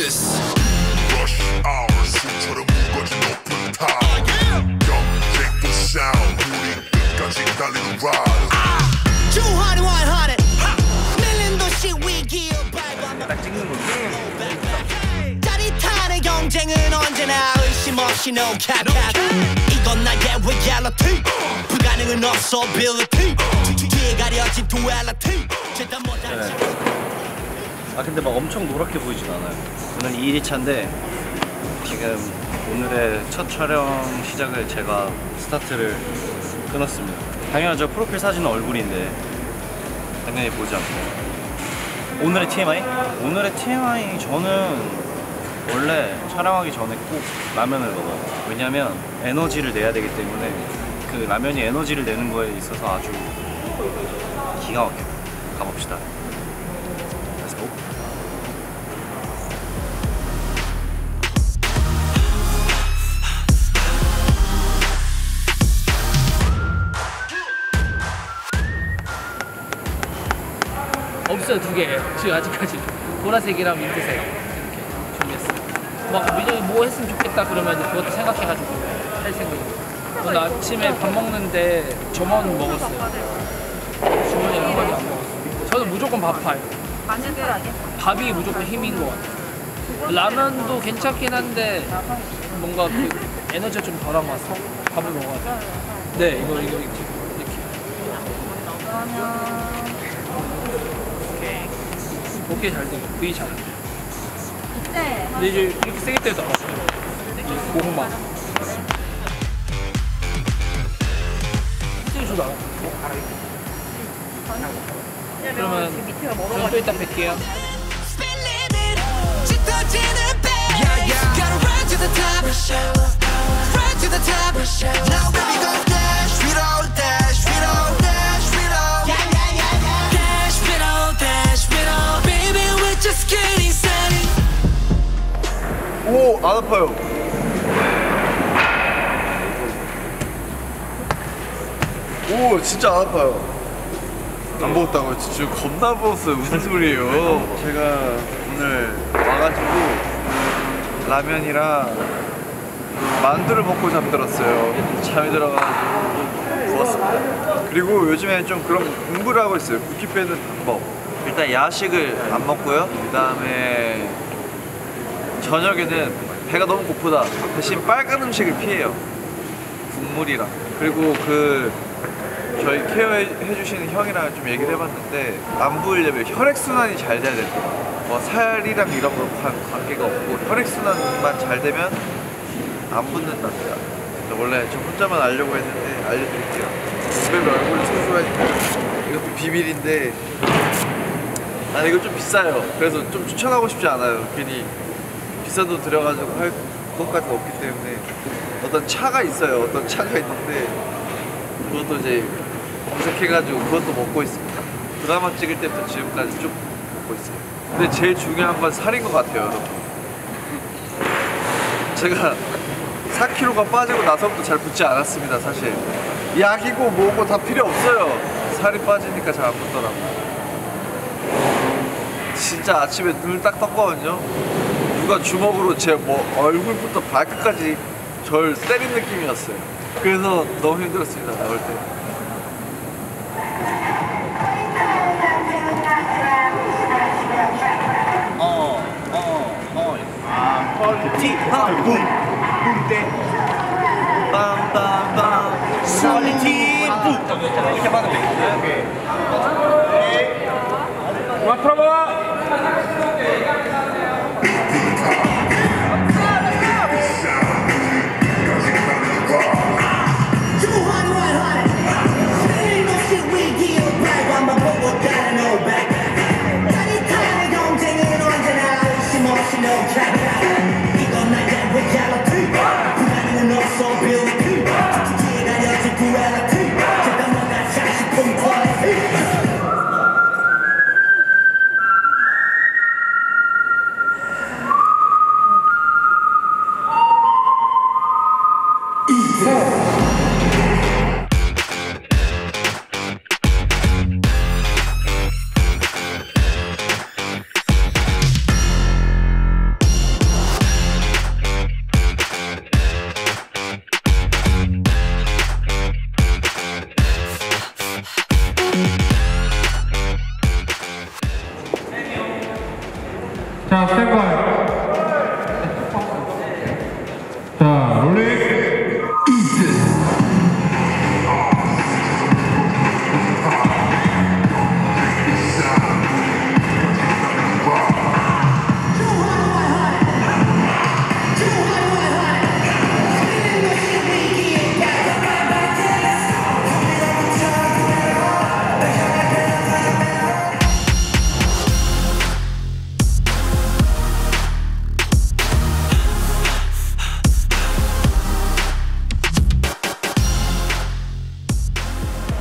this. Rush hour 술처럼 무거진 높은 타워 경쟁도 sound 우리 끝까지 달리는 ride. 주환이 완하네 밀린 도시 위기에 딱 찍는 건데 짜릿한 경쟁은 언제나 의심 없이 no cap 이건 나의 reality 불가능은 없어 ability 뒤에 가려진 duality 죄다 못한 아 근데 막 엄청 노랗게 보이진 않아요. 오늘 2일차인데 지금 오늘의 첫 촬영 시작을 제가 스타트를 끊었습니다. 당연하죠. 프로필 사진은 얼굴인데 당연히 보지 않고. 오늘의 TMI? 오늘의 TMI 저는 원래 촬영하기 전에 꼭 라면을 먹어요. 왜냐면 에너지를 내야 되기 때문에 그 라면이 에너지를 내는 거에 있어서 아주 기가 막혀요. 가봅시다. Let's go. 없어요. 2개 지금 아직까지 보라색이랑 민트색 이렇게 준비했어요. 막 민영이 뭐 했으면 좋겠다 그러면 그것도 생각해가지고 할 생각이에요. 오늘 아침에 밥 먹는데 저만 먹었어요. 주머니 한 번도 안 먹었어요. 저는 무조건 밥파요. 밥이 무조건 힘인 것 같아요. 라면도 괜찮긴 한데 뭔가 그 에너지가 좀 덜한 것 같아요. 밥을 먹어야 돼요. 네, 이렇게. 오케이 잘 돼요. V 잘 돼요. 근데 이제 이렇게 세게 때도 나왔어요. 고구마. 호텔 줘도 알아. 그러면 저는 또 이따 뵐게요. 오! 안 아파요. 오! 진짜 안 아파요. 안 먹었다고요? 지금 겁나 먹었어요. 무슨 소리예요? 제가 오늘 와가지고 라면이랑 만두를 먹고 잠들었어요. 잠이 들어가지고 부었습니다. 그리고 요즘에 좀 그런 공부를 하고 있어요. 붓기 빼는 방법. 일단 야식을 안 먹고요. 그 다음에 저녁에는 배가 너무 고프다 대신 빨간 음식을 피해요. 국물이랑. 그리고 그 저희 케어해주시는 형이랑 좀 얘기를 해봤는데 안 부으려면 혈액순환이 잘 돼야 된다. 뭐 살이랑 이런 거 관계가 없고 혈액순환만 잘 되면 안 붓는답니다. 원래 저 혼자만 알려고 했는데 알려드릴게요. 선배님 얼굴이 소중하니까 이것도 비밀인데 이거 좀 비싸요. 그래서 좀 추천하고 싶지 않아요. 괜히 비싼 돈 들여가지고 할 것까지는 없기 때문에 어떤 차가 있어요. 어떤 차가 있는데 그것도 이제 검색해가지고 그것도 먹고 있습니다. 드라마 찍을 때부터 지금까지 쭉 먹고 있어요. 근데 제일 중요한 건 살인 것 같아요, 여러분. 제가 4kg가 빠지고 나서부터 잘 붙지 않았습니다, 사실. 약이고 뭐고 다 필요 없어요. 살이 빠지니까 잘 안 붙더라고요. 진짜 아침에 눈을 딱 떴거든요. 누가 주먹으로 제 뭐 얼굴부터 발끝까지 절 때린 느낌이었어요. 그래서 너무 힘들었습니다, 나올 때. 티 뿜때 빰빰빰 퀄리티 뿜 이렇게 하면 돼. 오케이. 와 프로봐. 자, 롤링.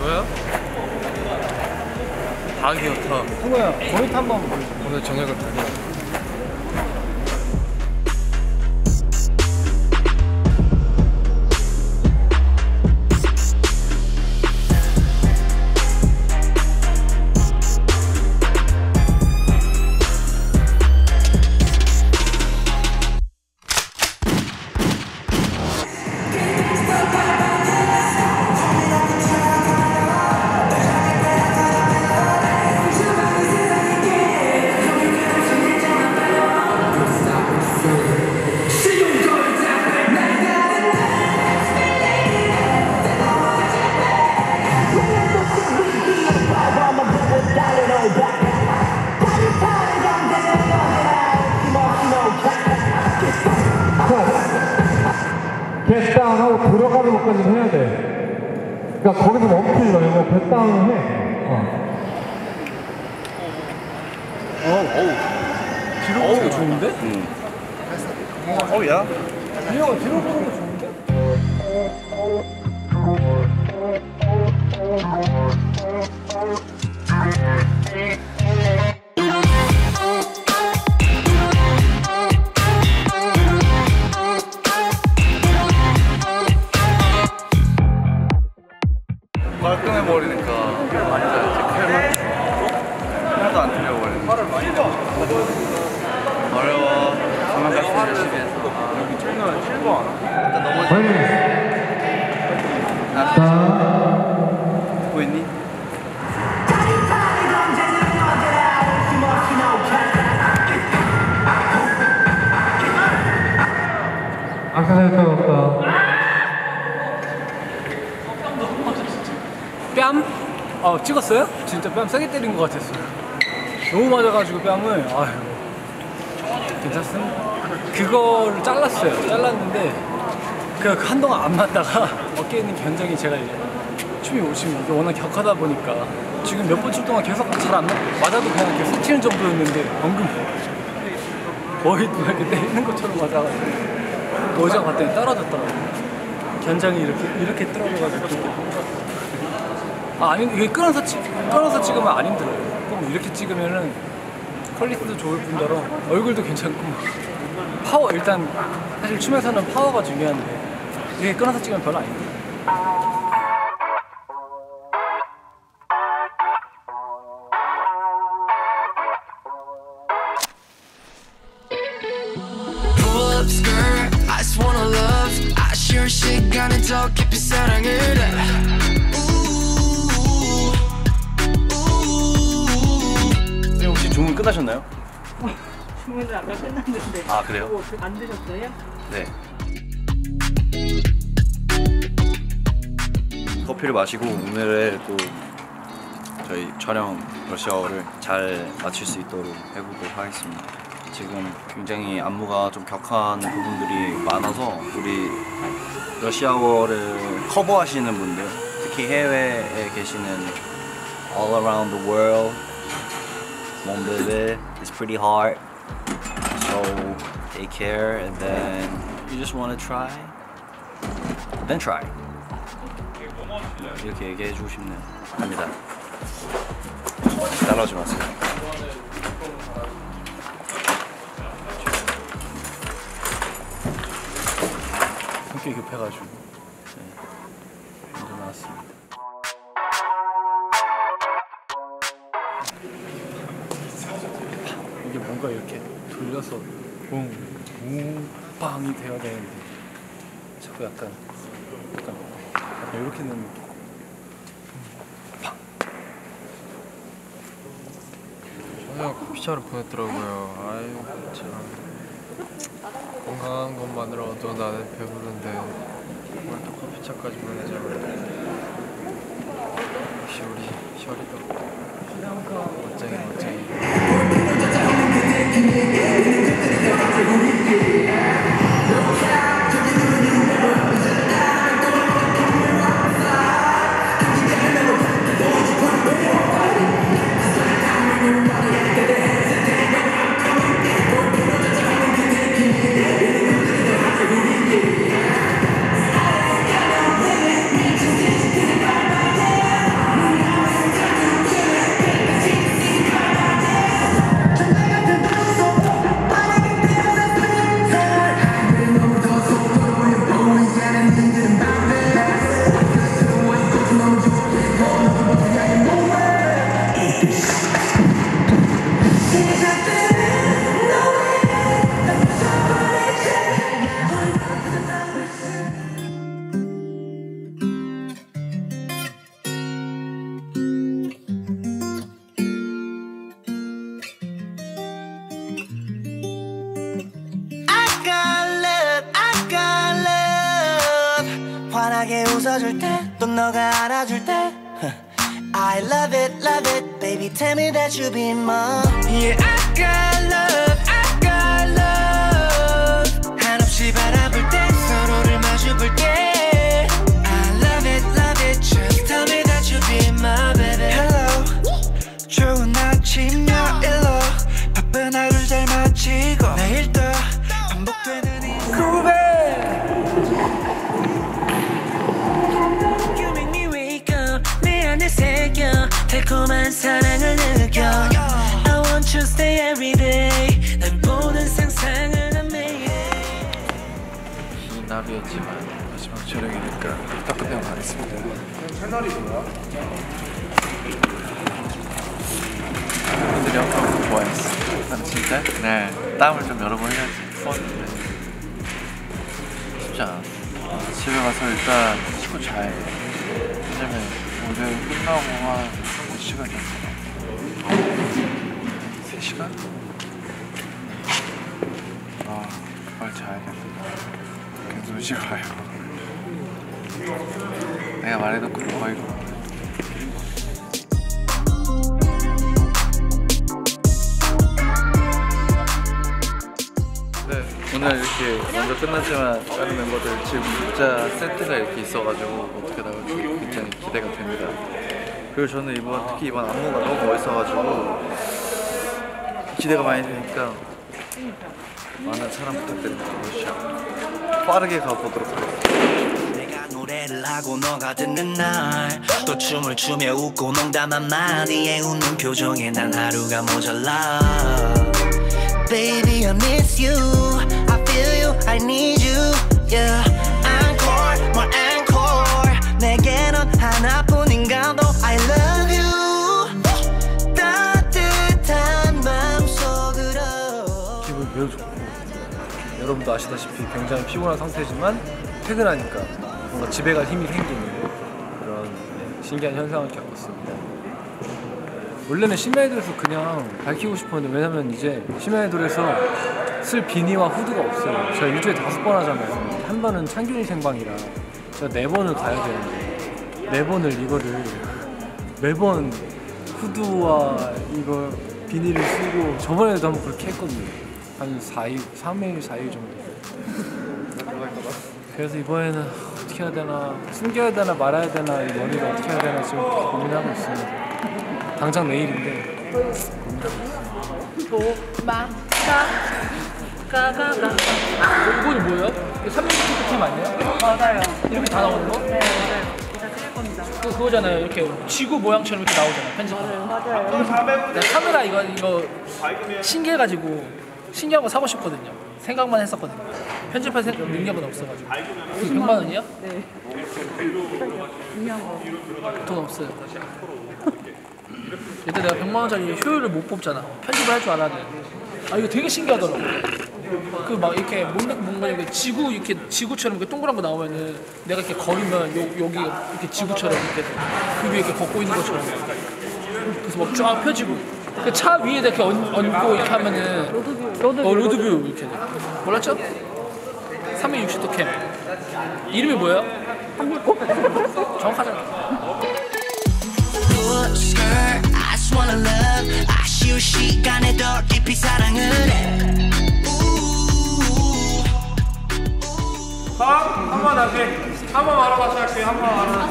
뭐야? 닭이었다. 승우야, 모니터 한번 보여줘. 오늘 저녁을 달려. 겟다운하고 들어가는 것까지 해야 돼. 그러니까 거기서 멈추지 말고 겟다운을 해. 뒤로 좋은데? 야. 이형아 뒤로 보는 거 좋은데? 깔끔해버리니까 많이 나지. 하나도 안 틀려버리네. 화를 많이 나. 어려워. 가만 갈수 있는 집에서. 여기 찍는 실버 일단 넘어지. 듣고 있니? 아까 생각 없다. 뺨? 찍었어요? 진짜 뺨 세게 때린 것 같았어요. 너무 맞아가지고 뺨을 괜찮습니다. 그거를 잘랐어요. 잘랐는데 그 한동안 안 맞다가 어깨에 있는 견정이 제가 이제 춤이 오시면 이게 워낙 격하다 보니까 지금 몇 번 출 동안 계속 잘 안 맞아도 그냥 이렇게 스치는 정도였는데 방금 거의 이렇게 때리는 것처럼 맞아가지고 의자 봤더니 떨어졌더라고요. 견장이 이렇게 떨어져가지고 아니 이게 끊어서 찍으면 안 힘들어요. 그럼 이렇게 찍으면은 퀄리티도 좋을 뿐더러 얼굴도 괜찮고 파워 일단 사실 춤에서는 파워가 중요한데 이게 끊어서 찍으면 별로 안 힘들어요. 시간은 더 깊이 사랑을 해. 선생님 혹시 주문 끝나셨나요? 주문을 아까 끝났는데. 아 그래요? 뭐 안 드셨어요? 네. 커피를 마시고 오늘의 또 저희 촬영 러시아어를 잘 마칠 수 있도록 해보도록 하겠습니다. 지금 굉장히 안무가 좀 격한 부분들이 많아서 우리 러시아어를 커버하시는 분들, 특히 해외에 계시는 all around the world, mon bébé, it's pretty hard, so take care, and then you just want to try, then try. 이렇게 얘기해주고 싶네요. 갑니다. 따라오지 마세요. 성격이 급해가지고 먼저 나왔습니다. 이게 뭔가 이렇게 돌려서 빵이 돼야 되는데 자꾸 약간 이렇게 넣는 느낌. 저녁 피자를 보냈더라고요. 아유 참. 건강한 것만으로도 나는 배부른데 오늘 또 커피차까지 보내자고. 역시 우리 셔리도 멋쟁이 멋쟁이. 환하게 웃어줄 때 또 너가 안아줄 때 I love it baby tell me that you be mine. Yeah I got love 한없이 바라볼 때 서로를 마주볼 때 I love it just tell me that you be my baby. Hello 좋은 아침이야 일로 바쁜 하루를 잘 마치고 내일 또 반복되는 이 groove. 달콤한 사랑을 느껴 I want you stay every day 난 보는 상상을 한 매일. 긴 나비였지만 마지막 촬영이니까 따뜻하게 가겠습니다. 채널이 뭐야? 팬분들이 엄청 좋아했어. 난 진짜 네 땀을 좀 여러 번 흘렸지. 추웠는데 쉽지 않아. 집에 가서 일단 쉬고 자야 돼. 왜냐면 오늘 끝나고 한 몇 시간 잤어? 3시간? 아 빨리 자야겠다. 계속 눈치가 와요. 내가 말해놓고 거의 네, 오늘 이렇게 먼저 끝났지만 다른 멤버들 지금 문자 세트가 이렇게 있어가지고 어떻게 나올지 굉장히 기대가 됩니다. 그리고 저는 특히 이번 안무가 너무 멋있어가지고 기대가 많이 되니까 많은 사랑 부탁드립니다. 빠르게 가보도록 하겠습니다. 내가 노래를 하고 너가 듣는 날 또 춤을 추며 웃고 농담한 마디에 웃는 표정에 난 하루가 모자라. Baby I miss you I feel you I need you yeah Encore more encore 내게 넌 하나뿐인가도 I love you 따뜻한 맘속으로. 기분이 매우 좋고 여러분도 아시다시피 굉장히 피곤한 상태지만 퇴근하니까 뭔가 집에 갈 힘이 생기는 그런 신기한 현상을 겪었습니다. 원래는 심야이돌에서 그냥 밝히고 싶었는데 왜냐면 이제 심야이돌에서 쓸 비니와 후드가 없어요. 제가 일주일에 5번 하잖아요. 한 번은 창균이 생방이라 제가 4번을 가야 되는데 4번을 이거를 매번 후드와 이거 비니를 쓰고 저번에도 한번 그렇게 했거든요. 한 3일, 4일 정도. 그래서 이번에는 어떻게 해야 되나, 숨겨야 되나 말아야 되나, 이 머리를 어떻게 해야 되나 지금 고민하고 있습니다. 당장 내일인데 고민하고 있습니다. 이건 뭐예요? 이거 360도 팀 아니에요? 맞아요. 이렇게 다 나오는 거? 네, 맞아요. 이따 찍을 겁니다. 그거잖아요. 이렇게 지구 모양처럼 이렇게 나오잖아요. 편집. 맞아요. 카메라 이거 신기해가지고 신기한 거 사고 싶거든요. 생각만 했었거든요. 편집할 능력은 없어가지고. 100만 원이요? 네. 중요한 거. 돈 없어요. 일단 내가 100만 원짜리 효율을 못 뽑잖아. 편집을 할 줄 알아야 돼. 아 이거 되게 신기하더라고. 그 막 이렇게 뭔가 이렇게 지구처럼 이렇게 동그란 거 나오면은 내가 이렇게 걸으면 여기 이렇게 지구처럼 이렇게 그 위에 이렇게 걷고 있는 것처럼. 그래서 막 쫙 펴지고. 그 차 위에다 이렇게 얹고 이렇게 하면은 로드뷰 이렇게 돼. 몰랐죠? 360도 캠. 이름이 뭐예요? 360. 정확하잖아. I just wanna love. 아쉬운 시간에 더 깊이 사랑을 해. 한번 다시 한번 말아봐 시작해. 한번 말아봐.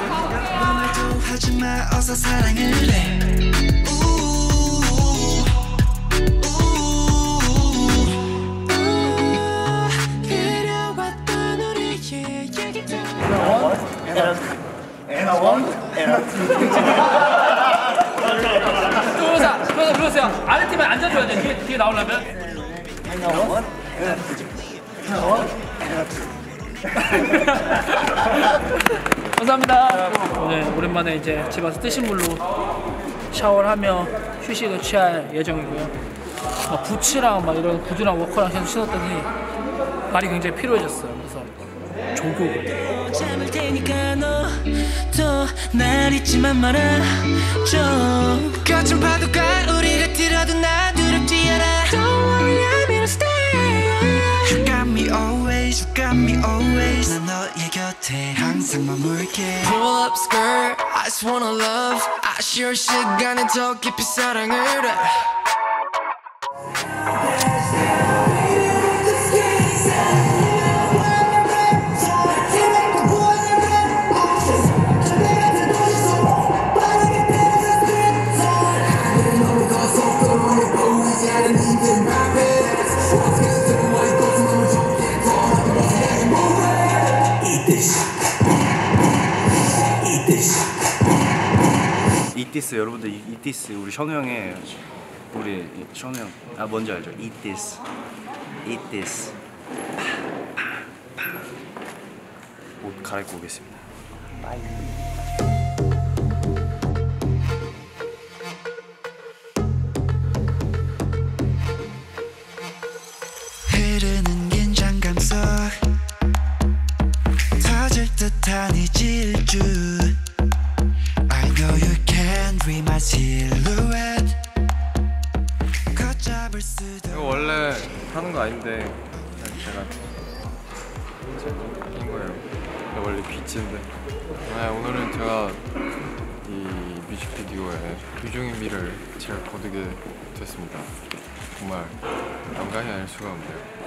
말도 하지마 어서 사랑을 해. 그러세요. 아래 팀에 앉아줘야 돼. 뒤에 나오려면. 감사합니다. 오늘 오랜만에 이제 집 와서 뜨신 물로 샤워를 하며 휴식을 취할 예정이고요. 막 부츠랑 막 이런 구두랑 워커랑 계속 신었더니 발이 굉장히 피로해졌어요. 그래서 조교. 잠을 테니까 너도 날 잊지만 말아줘. 거친 파도가 우리를 들어도 난 두렵지 않아. Don't worry, I'm here to stay. You got me always, you got me always. 난 너의 곁에 항상 머물게. Pull up skirt, I just wanna love. 아쉬운 시간에 더 깊이 사랑을 해. Eat this 여러분들 Eat this 우리 션우 형의 우리 션우 형 뭔지 알죠? Eat this, Eat this. 옷 갈아입고 오겠습니다. 바이. 흐르는 긴장감 속 터질 듯한 이 질주. I know you can read my silhouette. 걷잡을 수도. 이거 원래 하는 거 아닌데 제가 낀 거예요. 원래 비치인데. 오늘은 제가 이 뮤직비디오에 유종인 미를 잘 거두게 됐습니다. 정말 감각이 아닐 수가 없네요.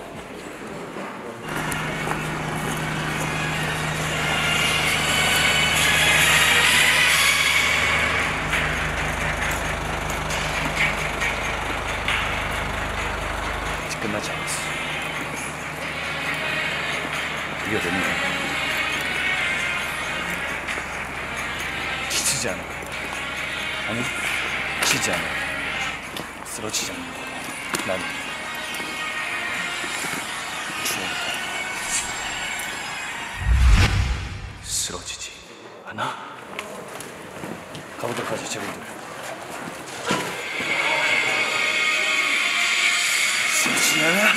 아직 끝나지 않았어. 이겨내는 거야. 지치지 않아. 아니, 지지 않아. 쓰러지지 않는 거야. 난 죽어도 쓰러지지 않아. 가보도록 하지, 제군들. 쓰러지지 않아.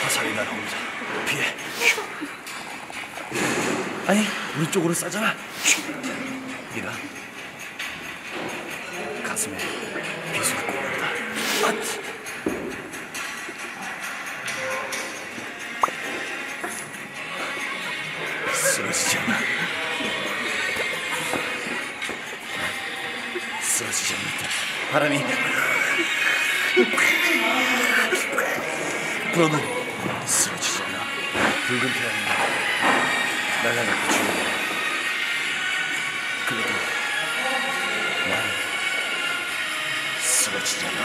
화살이 날 혼자 피해. 아니, 우리 쪽으로 쏴잖아. 네가 가슴에 비수를 꽂는다. 쓰러지지 않아. 쓰러지지 않는다. 바람이 불어도 쓰러지지 않아. 붉은 태양이 날아가고 죽어. 그래도 난 쓰러지지 않아.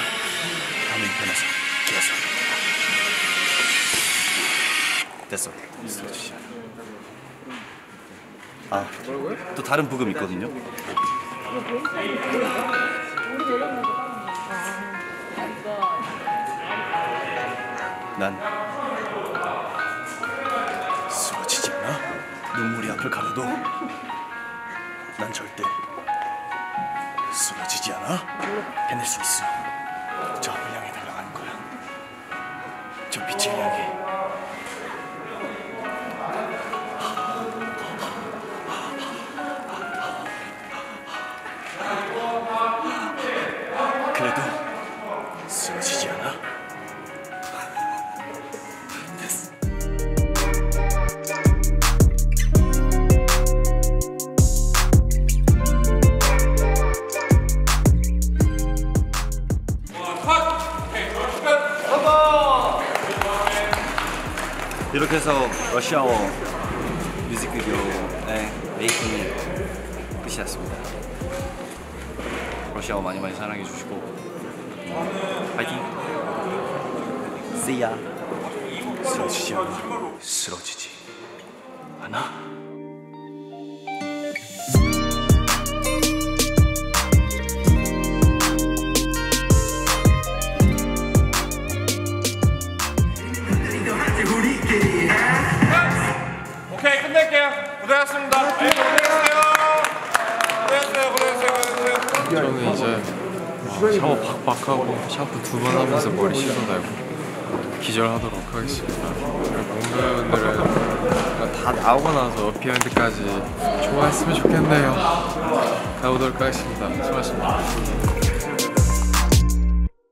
밤이 변해서 계속. 됐어. 쓰러지지 않아. 아, 또 다른 부금 있거든요. 난 쓰러지지 않아. 눈물이 앞을 가려도 난 절대 쓰러지지 않아. 해낼 수 있어. 저 앞을 향해 달려가는 거야. 저 빛을 향해. 그래도 쓰러지지 않아. 됐어. 이렇게 해서 러시아워 뮤직비디오의 메이킹이 끝이 났습니다. 러시아워 많이 사랑해 주시고 파이팅! See ya! 쓰러지지 않아. 쓰러지지 않아. 오케이, 끝낼게요. 고생하셨습니다. 고생했어요. 저는 이제 샤워 박박하고 샴푸 2번 하면서 머리 씻어내고 기절하도록 하겠습니다. 동료분들은 다 나오고 나서 어피언드까지 좋아했으면 좋겠네요. 가보도록 하겠습니다. 수고하셨습니다.